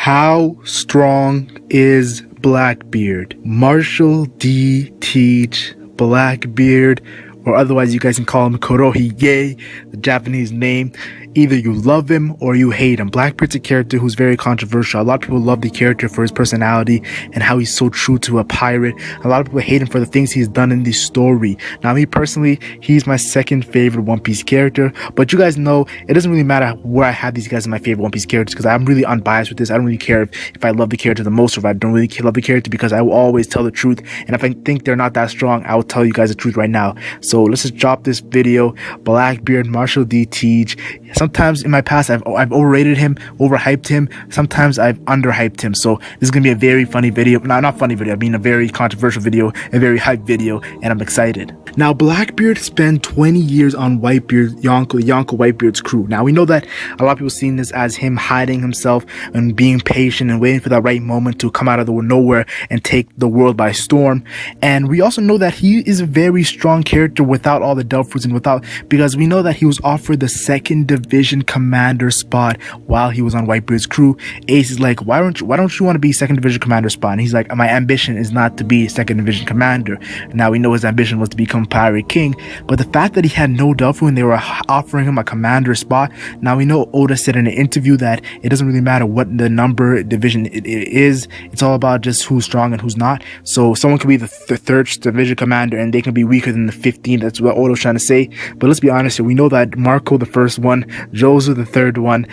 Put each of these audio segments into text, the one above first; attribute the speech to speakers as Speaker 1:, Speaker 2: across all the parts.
Speaker 1: How strong is Blackbeard? Marshal D. Teach Blackbeard, or otherwise you guys can call him Kurohige, the Japanese name. Either you love him or you hate him. Blackbeard's a character who's very controversial. A lot of people love the character for his personality and how he's so true to a pirate. A lot of people hate him for the things he's done in the story. Now, me personally, he's my second favorite One Piece character. But you guys know, it doesn't really matter where I have these guys as my favorite One Piece characters, because I'm really unbiased with this. I don't really care if I love the character the most or if I don't really love the character, because I will always tell the truth. And if I think they're not that strong, I will tell you guys the truth right now. So let's just drop this video. Blackbeard, Marshal D. Teach. Sometimes in my past, I've overrated him, overhyped him. Sometimes I've underhyped him. So this is going to be a very funny video. No, not funny video. I mean a very controversial video, a very hyped video, and I'm excited. Now, Blackbeard spent 20 years on Whitebeard, Yonko Whitebeard's crew. Now, we know that a lot of people seen this as him hiding himself and being patient and waiting for that right moment to come out of the nowhere and take the world by storm. And we also know that he is a very strong character without all the Delph fruits and because we know that he was offered the 2nd Division Commander spot while he was on Whitebeard's crew. Ace is like, why don't you want to be 2nd Division Commander spot? And he's like, my ambition is not to be 2nd Division Commander. Now we know his ambition was to become Pirate King, but the fact that he had no Delph fruit and they were offering him a commander spot. Now we know Oda said in an interview that it doesn't really matter what the number division it is. It's all about just who's strong and who's not. So someone could be the 3rd Division Commander and they can be weaker than the 15th. That's what Oda's trying to say. But let's be honest here. We know that Marco the 1st one, Jozu the 3rd one,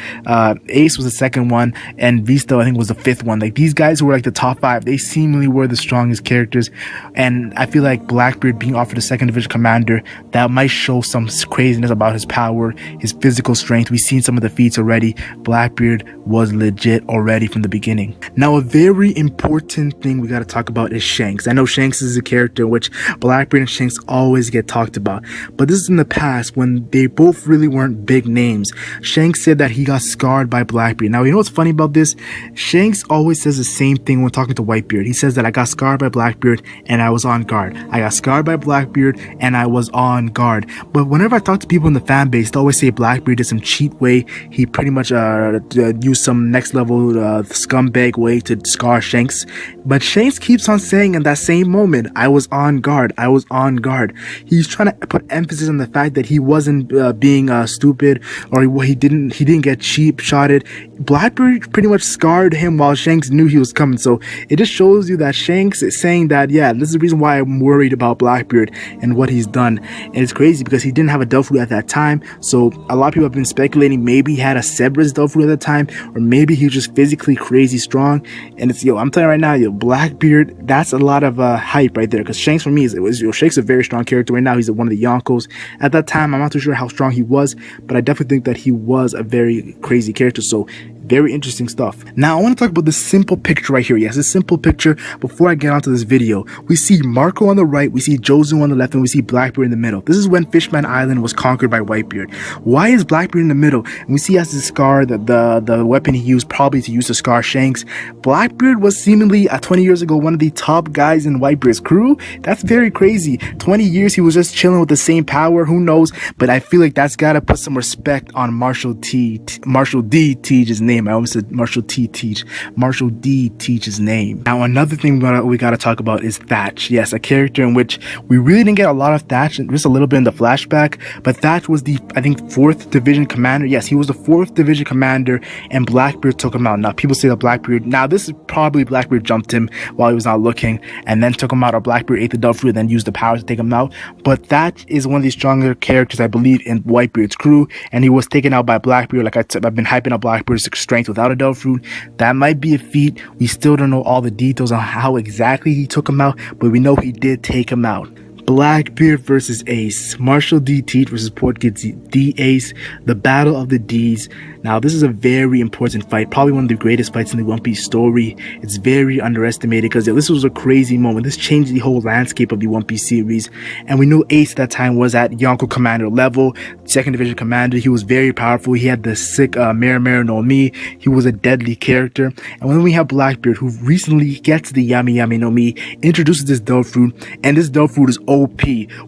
Speaker 1: Ace was the 2nd one, and Vista I think was the 5th one. Like, these guys who were like the top 5, they seemingly were the strongest characters. And I feel like Blackbeard being offered a 2nd Division Commander, that might show some craziness about his power, his physical strength. We've seen some of the feats already. Blackbeard was legit already from the beginning. Now, a very important thing we got to talk about is Shanks. I know Shanks is a character which Blackbeard and Shanks always get talked about, but this is in the past when they both really weren't big names. Shanks said that he got scarred by Blackbeard. Now, you know what's funny about this? Shanks always says the same thing when talking to Whitebeard. He says that I got scarred by Blackbeard and I was on guard. I got scarred by Blackbeard and I was on guard. But whenever I talk to people in the fan base, they always say Blackbeard did some cheat way. He pretty much used some next level scumbag way to scar Shanks. But Shanks keeps on saying in that same moment, I was on guard. I was on guard. He's trying to put emphasis on the fact that he wasn't being stupid, or he didn't get cheap shotted. Blackbeard pretty much scarred him while Shanks knew he was coming. So it just shows you that Shanks is saying that, yeah, this is the reason why I'm worried about Blackbeard and what he's done. And it's crazy because he didn't have a Delph fruit at that time. So a lot of people have been speculating maybe he had a Cerberus Delph fruit at the time, or maybe he was just physically crazy strong. And it's, I'm telling you right now, Blackbeard, that's a lot of hype right there. Because Shanks for me Shanks is a very strong character right now. He's one of the Yonkos. At that time, I'm not too sure how strong he was, but I definitely think that he was a very crazy character. So very interesting stuff. Now I want to talk about this simple picture right here. Yes, this simple picture. Before I get onto this video, we see Marco on the right, we see Jozu on the left, and we see Blackbeard in the middle. This is when Fishman Island was conquered by Whitebeard. Why is Blackbeard in the middle? And we see he has the scar, the weapon he used probably to use to scar Shanks. Blackbeard was seemingly 20 years ago one of the top guys in Whitebeard's crew. That's very crazy. 20 years he was just chilling with the same power. Who knows? But I feel like that's gotta put some respect on Marshal D. Teach's name. I almost said Marshal D. Teach's name. Now, another thing we gotta talk about is Thatch. Yes, a character in which we really didn't get a lot of Thatch, just a little bit in the flashback, but Thatch was the, I think, 4th Division Commander. Yes, he was the 4th Division Commander, and Blackbeard took him out. Now, people say that Blackbeard, now this is probably Blackbeard jumped him while he was not looking, and then took him out, or Blackbeard ate the Delph fruit and then used the power to take him out. But Thatch is one of the stronger characters, I believe, in Whitebeard's crew, and he was taken out by Blackbeard. Like I said, I've been hyping up Blackbeard's strength without a Delph fruit. That might be a feat. We still don't know all the details on how exactly he took him out, but we know he did take him out. Blackbeard versus Ace. Marshal D. Teach versus Portkid D. Ace. The Battle of the D's. Now, this is a very important fight, probably one of the greatest fights in the One Piece story. It's very underestimated because this was a crazy moment. This changed the whole landscape of the One Piece series. And we know Ace at that time was at Yonko Commander level, 2nd Division Commander. He was very powerful. He had the sick Mera no Mi. He was a deadly character. And when we have Blackbeard, who recently gets the Yami no Mi, introduces this Delph fruit, and this Delph fruit is OP.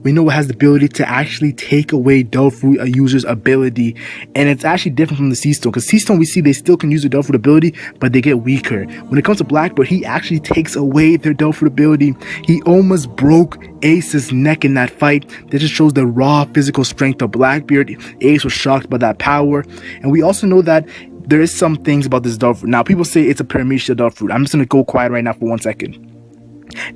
Speaker 1: We know it has the ability to actually take away Delph Fruit, a user's ability, and it's actually different from the Sea Stone, because Sea Stone we see they still can use the Delph Fruit ability, but they get weaker. When it comes to Blackbeard, he actually takes away their Delph Fruit ability. He almost broke Ace's neck in that fight. That just shows the raw physical strength of Blackbeard. Ace was shocked by that power, and we also know that there is some things about this Delph Fruit. Now, people say it's a Paramecia Delph Fruit. I'm just going to go quiet right now for 1 second.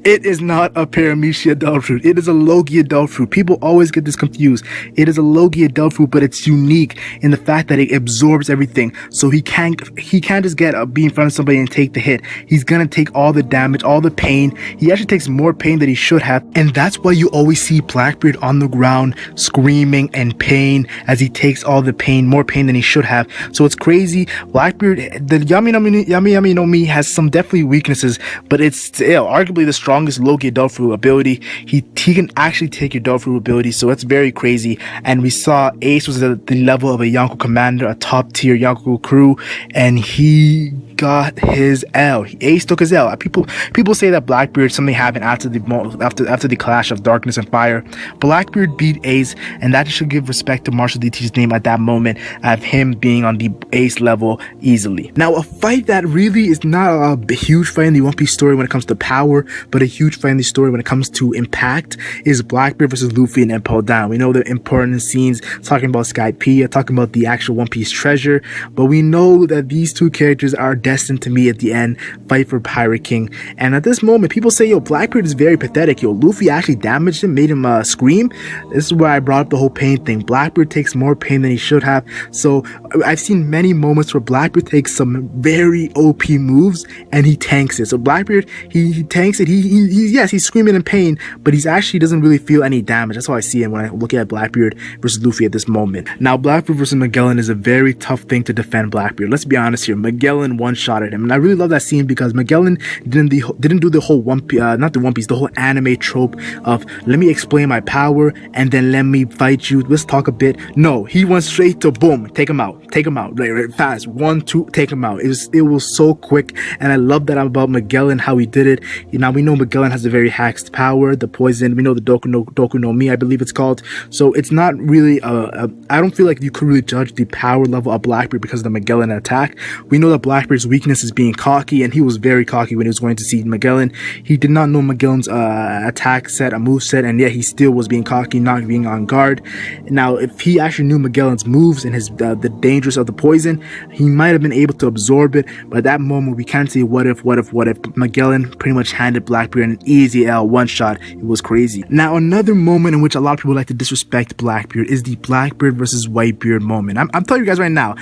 Speaker 1: It is not a Paramecia Delph Fruit. It is a Logia Delph Fruit. People always get this confused. It is a Logia Delph Fruit, but it's unique in the fact that it absorbs everything. So he can't just be in front of somebody and take the hit. He's gonna take all the damage, all the pain. He actually takes more pain than he should have, and that's why you always see Blackbeard on the ground screaming in pain as he takes all the pain, more pain than he should have. So it's crazy. Blackbeard, the Yami no Mi has some definitely weaknesses, but it's still arguably the strongest Logia Delph Fruit ability. He can actually take your Delph Fruit ability, so it's very crazy. And we saw Ace was at the level of a Yonko commander, a top tier Yonko crew, and he got his L. Ace took his L. People say that Blackbeard, something happened after the clash of darkness and fire. Blackbeard beat Ace, and that should give respect to Marshal DT's name at that moment, of him being on the Ace level easily. Now, a fight that really is not a huge fight in the One Piece story when it comes to power, but a huge fight in the story when it comes to impact, is Blackbeard versus Luffy and Impel Down. We know the important scenes talking about Skypiea, talking about the actual One Piece treasure, but we know that these two characters are destined to meet at the end, fight for Pirate King. And at this moment, people say, yo, Blackbeard is very pathetic. Yo, Luffy actually damaged him, made him scream. This is where I brought up the whole pain thing. Blackbeard takes more pain than he should have. So I've seen many moments where Blackbeard takes some very OP moves and he tanks it. So Blackbeard, he tanks it. Yes, he's screaming in pain, but he's actually doesn't really feel any damage. That's how I see him when I look at Blackbeard versus Luffy at this moment. Now, Blackbeard versus Magellan is a very tough thing to defend Blackbeard. Let's be honest here. Magellan one-shotted him, and I really love that scene because Magellan didn't do the whole the whole anime trope of let me explain my power and then let me fight you. Let's talk a bit. No, he went straight to boom, take him out, right, fast, 1, 2, take him out. It was so quick, and I love that about Magellan, how he did it. Now we know Magellan has a very hacked power, the poison. We know the Doku no Mi, I believe it's called. So it's not really I don't feel like you could really judge the power level of Blackbeard because of the Magellan attack. We know that Blackbeard's weakness is being cocky, and he was very cocky when he was going to see Magellan. He did not know Magellan's attack set, a move set, and yet he still was being cocky, not being on guard. Now, if he actually knew Magellan's moves and his the dangers of the poison, he might have been able to absorb it. But at that moment, we can't say what if Magellan pretty much handed Blackbeard an easy L, one shot. It was crazy. Now, another moment in which a lot of people like to disrespect Blackbeard is the Blackbeard versus Whitebeard moment. I'm telling you guys right now,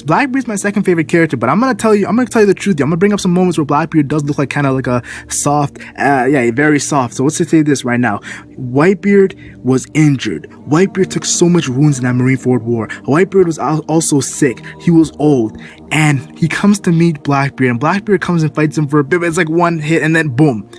Speaker 1: Blackbeard's my second favorite character, but I'm gonna tell you the truth. I'm gonna bring up some moments where Blackbeard does look like kind of like a soft, very soft. So let's just say this right now. Whitebeard was injured. Whitebeard took so much wounds in that Marineford War. Whitebeard was also sick. He was old, and he comes to meet Blackbeard, and Blackbeard comes and fights him for a bit. It's like one hit, and then boom,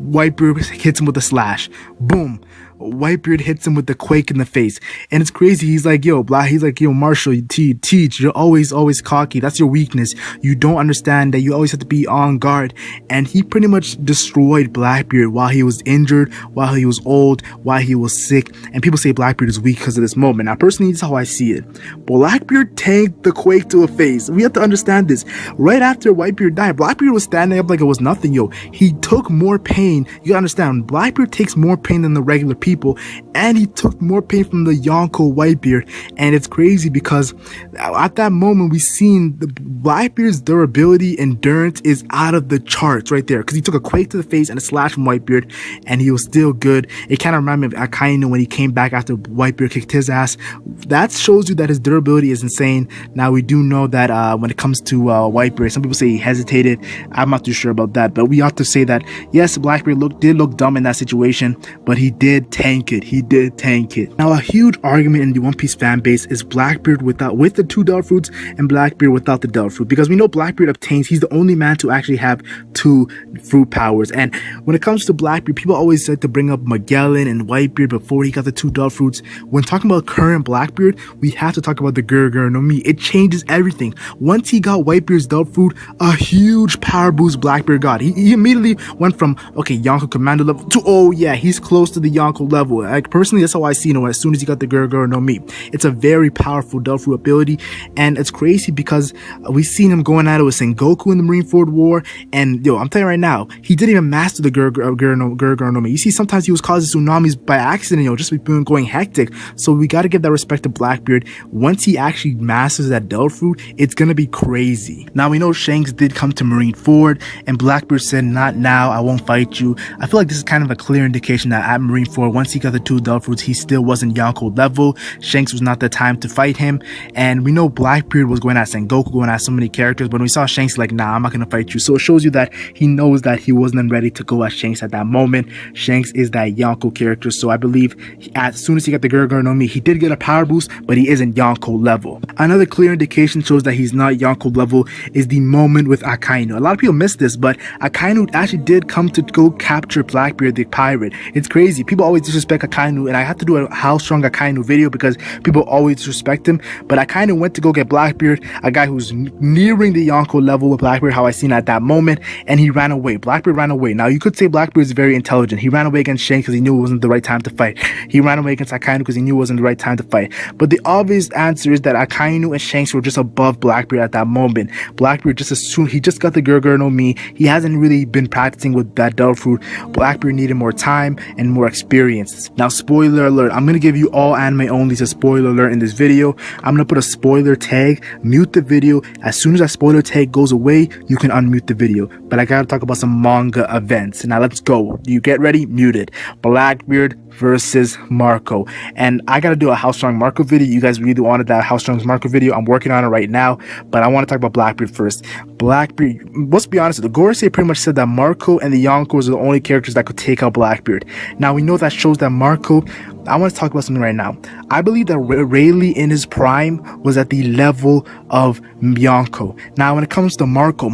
Speaker 1: Whitebeard hits him with a slash. Boom, Whitebeard hits him with the quake in the face. And it's crazy. He's like, yo, Marshal, you teach. You're always cocky. That's your weakness. You don't understand that you always have to be on guard. And he pretty much destroyed Blackbeard while he was injured, while he was old, while he was sick. And people say Blackbeard is weak because of this moment. Now, personally, this is how I see it. Blackbeard tanked the quake to a face. We have to understand this. Right after Whitebeard died, Blackbeard was standing up like it was nothing, yo. He took more pain. You gotta understand, Blackbeard takes more pain than the regular people, and he took more pain from the Yonko Whitebeard. And it's crazy because at that moment we seen the Blackbeard's durability, endurance is out of the charts right there, because he took a quake to the face and a slash from Whitebeard, and he was still good. It kind of reminded me of Akainu when he came back after Whitebeard kicked his ass. That shows you that his durability is insane. Now we do know that when it comes to Whitebeard, some people say he hesitated. I'm not too sure about that, but we ought to say that yes, Blackbeard did look dumb in that situation, but he did tank it. He did tank it. Now, a huge argument in the One Piece fan base is Blackbeard with the 2 Delph Fruits and Blackbeard without the Delph Fruit, because we know Blackbeard obtains, he's the only man to actually have 2 fruit powers. And when it comes to Blackbeard, people always like to bring up Magellan and Whitebeard before he got the 2 Delph Fruits. When talking about current Blackbeard, we have to talk about the Kurohige no Mi. It changes everything. Once he got Whitebeard's Delph Fruit, a huge power boost Blackbeard got. He immediately went from, okay, Yonko commando level to, oh yeah, he's close to the Yonko Yonko level. Like, personally, that's how I see it as soon as he got the Guruguru no Mi. It's a very powerful Delphi ability, and it's crazy because we've seen him going at it with Sengoku in the Marineford War, and yo, I'm telling you right now, he didn't even master the Guruguru no Mi. You see, sometimes he was causing tsunamis by accident, yo, just going hectic. So we gotta give that respect to Blackbeard. Once he actually masters that Delphi, it's gonna be crazy. Now, we know Shanks did come to Marineford, and Blackbeard said, not now, I won't fight you. I feel like this is kind of a clear indication that at Marineford, once he got the 2 Delphs, he still wasn't Yonko level. Shanks was not the time to fight him, and we know Blackbeard was going at Sengoku, going at so many characters, but when we saw Shanks, like, nah, I'm not gonna fight you. So it shows you that he knows that he wasn't ready to go at Shanks at that moment. Shanks is that Yonko character, so I believe as soon as he got the Guruguru no Mi, he did get a power boost, but he isn't Yonko level. Another clear indication shows that he's not Yonko level is the moment with Akainu. A lot of people miss this, but Akainu actually did come to go capture Blackbeard the pirate. It's crazy. People always disrespect Akainu, and I have to do a how strong Akainu video because people always disrespect him, but Akainu went to go get Blackbeard, a guy who's nearing the Yonko level with Blackbeard, how I seen at that moment, and he ran away. Blackbeard ran away. Now, you could say Blackbeard is very intelligent. He ran away against Shanks because he knew it wasn't the right time to fight. He ran away against Akainu because he knew it wasn't the right time to fight. But the obvious answer is that Akainu and Shanks were just above Blackbeard at that moment. Blackbeard just assumed he just got the Guruguru no Mi. He hasn't really been practicing with that Delphi. Blackbeard needed more time and more experience. Now, spoiler alert. I'm gonna give you all anime only, so spoiler alert in this video. I'm gonna put a spoiler tag, mute the video. As soon as that spoiler tag goes away, you can unmute the video. But I gotta talk about some manga events. Now let's go. You get ready? Muted. Blackbeard versus Marco, and I gotta do a how strong Marco video. You guys really wanted that how strong Marco video. I'm working on it right now, but I want to talk about Blackbeard first. Blackbeard, let's be honest, the Gorosei pretty much said that Marco and the Yonkos are the only characters that could take out Blackbeard. Now we know that shows that Marco, I want to talk about something right now. I believe that Rayleigh in his prime was at the level of Yonko. Now when it comes to Marco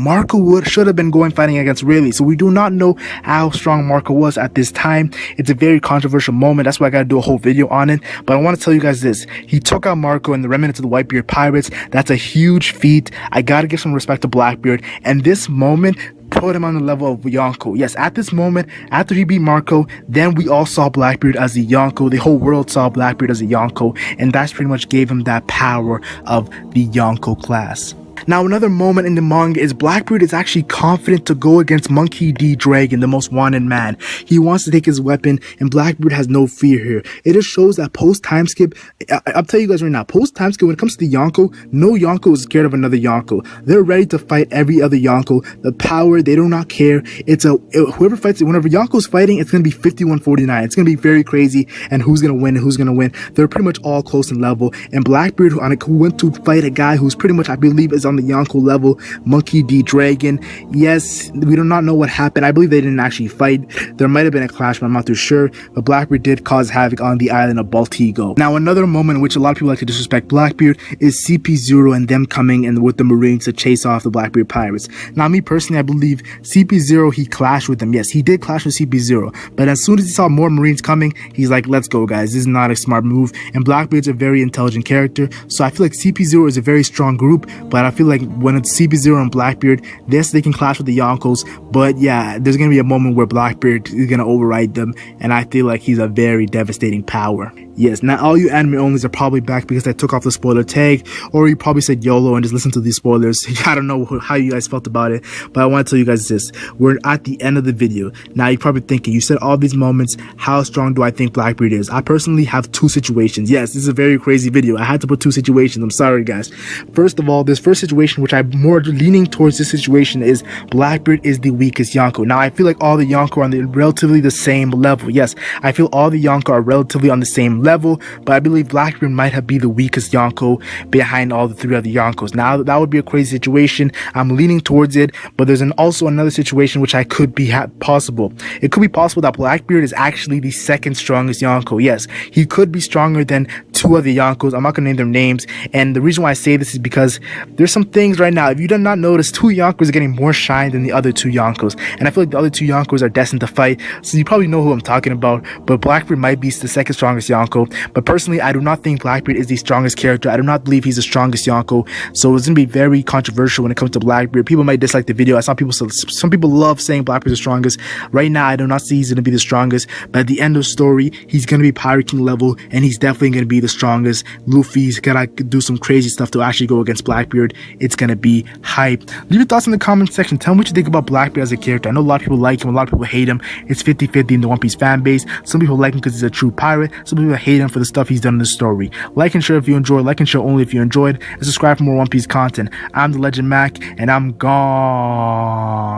Speaker 1: should have been going fighting against Rayleigh, so we do not know how strong Marco was at this time. It's a very controversial moment, that's why I gotta do a whole video on it. But I want to tell you guys this: he took out Marco and the remnants of the Whitebeard pirates. That's a huge feat. I gotta give some respect to Blackbeard, and this moment put him on the level of Yonko. Yes, at this moment, after he beat Marco, then we all saw Blackbeard as a Yonko. The whole world saw Blackbeard as a Yonko, and that's pretty much gave him that power of the Yonko class. Now, another moment in the manga is Blackbeard is actually confident to go against Monkey D. Dragon, the most wanted man. He wants to take his weapon, and Blackbeard has no fear here. It just shows that post-time skip, I'll tell you guys right now, post-time skip, when it comes to the Yonko, no Yonko is scared of another Yonko. They're ready to fight every other Yonko. The power, they do not care. Whoever fights, whenever Yonko's fighting, it's going to be 51-49. It's going to be very crazy, and who's going to win and who's going to win. They're pretty much all close in level, and Blackbeard, who went to fight a guy who's pretty much, I believe, is on the Yonko level, Monkey D. Dragon. Yes, we do not know what happened. I believe they didn't actually fight. There might have been a clash, but I'm not too sure. But Blackbeard did cause havoc on the island of Baltigo. Now, another moment in which a lot of people like to disrespect Blackbeard is CP0 and them coming in with the Marines to chase off the Blackbeard pirates. Now, me personally, I believe CP0, he clashed with them. Yes, he did clash with CP0, but as soon as he saw more Marines coming, he's like, let's go, guys. This is not a smart move. And Blackbeard's a very intelligent character, so I feel like CP0 is a very strong group, but I feel like when it's CP0 and Blackbeard, yes, they can clash with the Yonkos, but yeah, there's gonna be a moment where Blackbeard is gonna override them, and I feel like he's a very devastating power. Yes, now all you anime onlys are probably back because I took off the spoiler tag, or you probably said YOLO and just listen to these spoilers. I don't know how you guys felt about it, but I want to tell you guys this: we're at the end of the video. Now you're probably thinking, you said all these moments, how strong do I think Blackbeard is? I personally have two situations. Yes, this is a very crazy video. I had to put two situations. I'm sorry, guys. First of all, this first situation, which I'm more leaning towards this situation, is Blackbeard is the weakest Yonko. Now I feel like all the Yonko are on the relatively the same level. Yes, I feel all the Yonko are relatively on the same level, but I believe Blackbeard might have be the weakest Yonko behind all the three other Yonkos. Now that would be a crazy situation. I'm leaning towards it, but there's also another situation which I could be possible. It could be possible that Blackbeard is actually the second strongest Yonko. Yes, he could be stronger than two other Yonkos. I'm not gonna name their names, and the reason why I say this is because there's some things right now. If you did not notice, two Yonkos are getting more shine than the other two Yonkos. And I feel like the other two Yonkos are destined to fight. So you probably know who I'm talking about. But Blackbeard might be the second strongest Yonko. But personally, I do not think Blackbeard is the strongest character. I do not believe he's the strongest Yonko. So it's going to be very controversial when it comes to Blackbeard. People might dislike the video. Some people love saying Blackbeard's the strongest. Right now, I do not see he's going to be the strongest. But at the end of the story, he's going to be Pirate King level. And he's definitely going to be the strongest. Luffy's going to do some crazy stuff to actually go against Blackbeard. It's going to be hype. Leave your thoughts in the comment section. Tell me what you think about Blackbeard as a character. I know a lot of people like him. A lot of people hate him. It's 50-50 in the One Piece fan base. Some people like him because he's a true pirate. Some people hate him for the stuff he's done in the story. Like and share if you enjoyed. Like and share only if you enjoyed. And subscribe for more One Piece content. I'm the Legend Mac, and I'm gone.